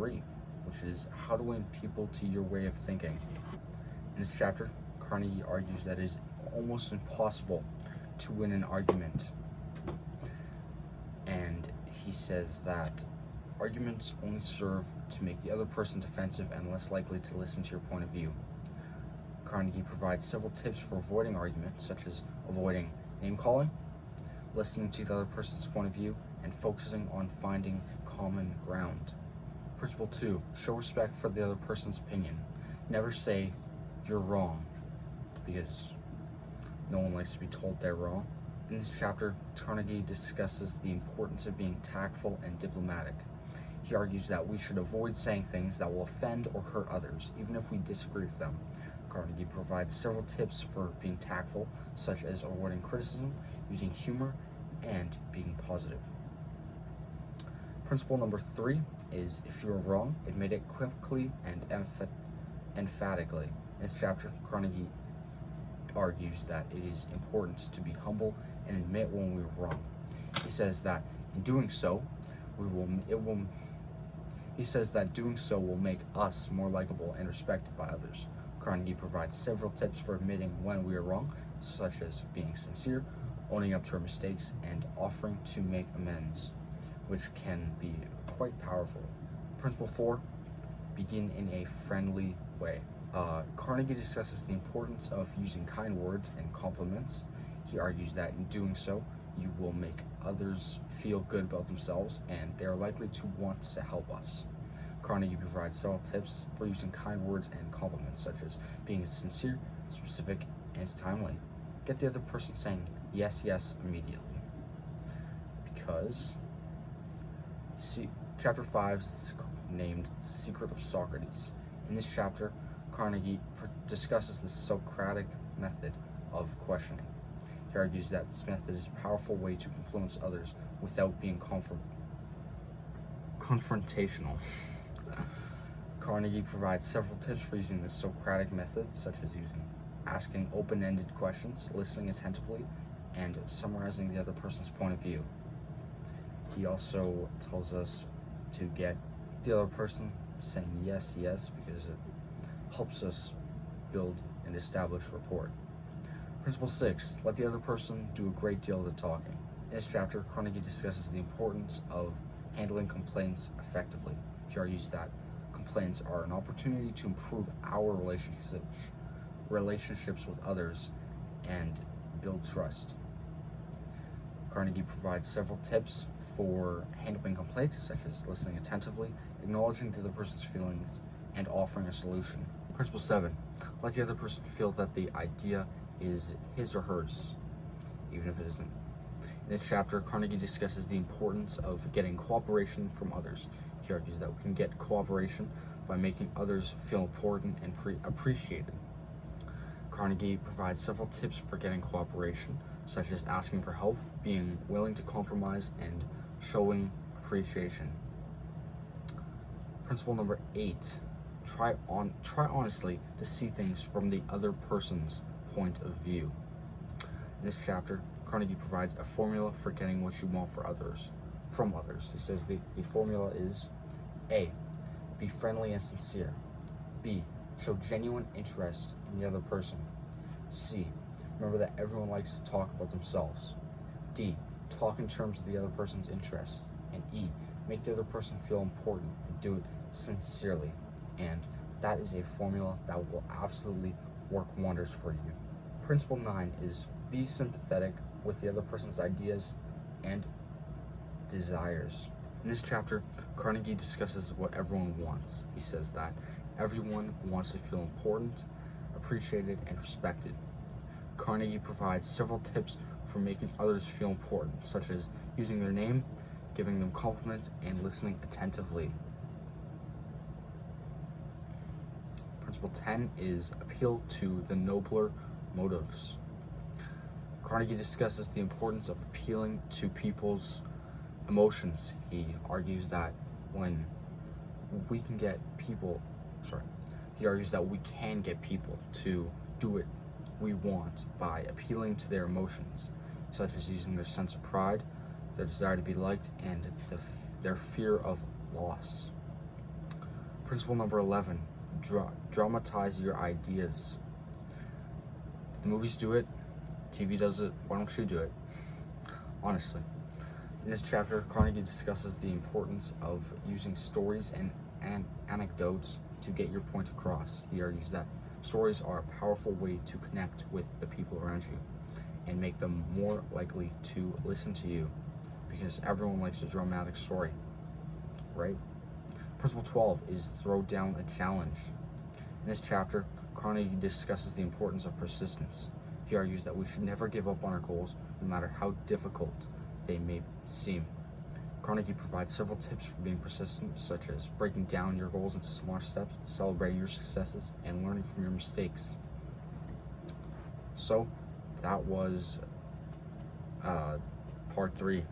3, which is how to win people to your way of thinking. In this chapter, Carnegie argues that it is almost impossible to win an argument. And he says that arguments only serve to make the other person defensive and less likely to listen to your point of view. Carnegie provides several tips for avoiding arguments, such as avoiding name-calling, listening to the other person's point of view, and focusing on finding common ground. Principle 2, show respect for the other person's opinion. Never say, "You're wrong," because no one likes to be told they're wrong. In this chapter, Carnegie discusses the importance of being tactful and diplomatic. He argues that we should avoid saying things that will offend or hurt others, even if we disagree with them. Carnegie provides several tips for being tactful, such as avoiding criticism, using humor, and being positive. Principle number 3 is, if you are wrong, admit it quickly and emphatically. In this chapter, Carnegie argues that it is important to be humble and admit when we are wrong. He says that in doing so, doing so will make us more likable and respected by others. Carnegie provides several tips for admitting when we are wrong, such as being sincere, owning up to our mistakes, and offering to make amends, which can be quite powerful. Principle 4, begin in a friendly way. Carnegie discusses the importance of using kind words and compliments. He argues that in doing so, you will make others feel good about themselves, and they are likely to want to help us. Carnegie provides several tips for using kind words and compliments, such as being sincere, specific, and timely. Get the other person saying yes, yes immediately. Because chapter 5 is named Secret of Socrates. In this chapter, Carnegie discusses the Socratic method of questioning. He argues that this method is a powerful way to influence others without being confrontational. Carnegie provides several tips for using the Socratic method, such as asking open-ended questions, listening attentively, and summarizing the other person's point of view. He also tells us to get the other person saying yes, yes, because it helps us build and establish rapport. Principle 6, let the other person do a great deal of the talking. In this chapter, Carnegie discusses the importance of handling complaints effectively. He argues that complaints are an opportunity to improve our relationships with others and build trust. Carnegie provides several tips for handling complaints, such as listening attentively, acknowledging the other person's feelings, and offering a solution. Principle 7, let the other person feel that the idea is his or hers, even if it isn't. In this chapter, Carnegie discusses the importance of getting cooperation from others. He argues that we can get cooperation by making others feel important and appreciated. Carnegie provides several tips for getting cooperation, such as asking for help, being willing to compromise, and showing appreciation. Principle number 8, try honestly to see things from the other person's point of view. In this chapter, Carnegie provides a formula for getting what you want from others. He says the formula is: A, be friendly and sincere. B, show genuine interest in the other person. C, remember that everyone likes to talk about themselves. D, talk in terms of the other person's interests. And E, make the other person feel important and do it sincerely. And that is a formula that will absolutely work wonders for you. Principle 9 is be sympathetic with the other person's ideas and desires. In this chapter, Carnegie discusses what everyone wants. He says that everyone wants to feel important, appreciated, and respected. Carnegie provides several tips for making others feel important, such as using their name, giving them compliments, and listening attentively. Principle 10 is appeal to the nobler motives. Carnegie discusses the importance of appealing to people's emotions. He argues that we can get people to do what we want by appealing to their emotions, such as using their sense of pride, their desire to be liked, and their fear of loss. Principle number 11, dramatize your ideas. The movies do it, TV does it, why don't you do it? Honestly. In this chapter, Carnegie discusses the importance of using stories and anecdotes to get your point across. He argues that stories are a powerful way to connect with the people around you and make them more likely to listen to you, because everyone likes a dramatic story, right? Principle 12 is throw down a challenge. In this chapter, Carnegie discusses the importance of persistence. He argues that we should never give up on our goals, no matter how difficult they may seem. Carnegie provides several tips for being persistent, such as breaking down your goals into smaller steps, celebrating your successes, and learning from your mistakes. So, that was part 3.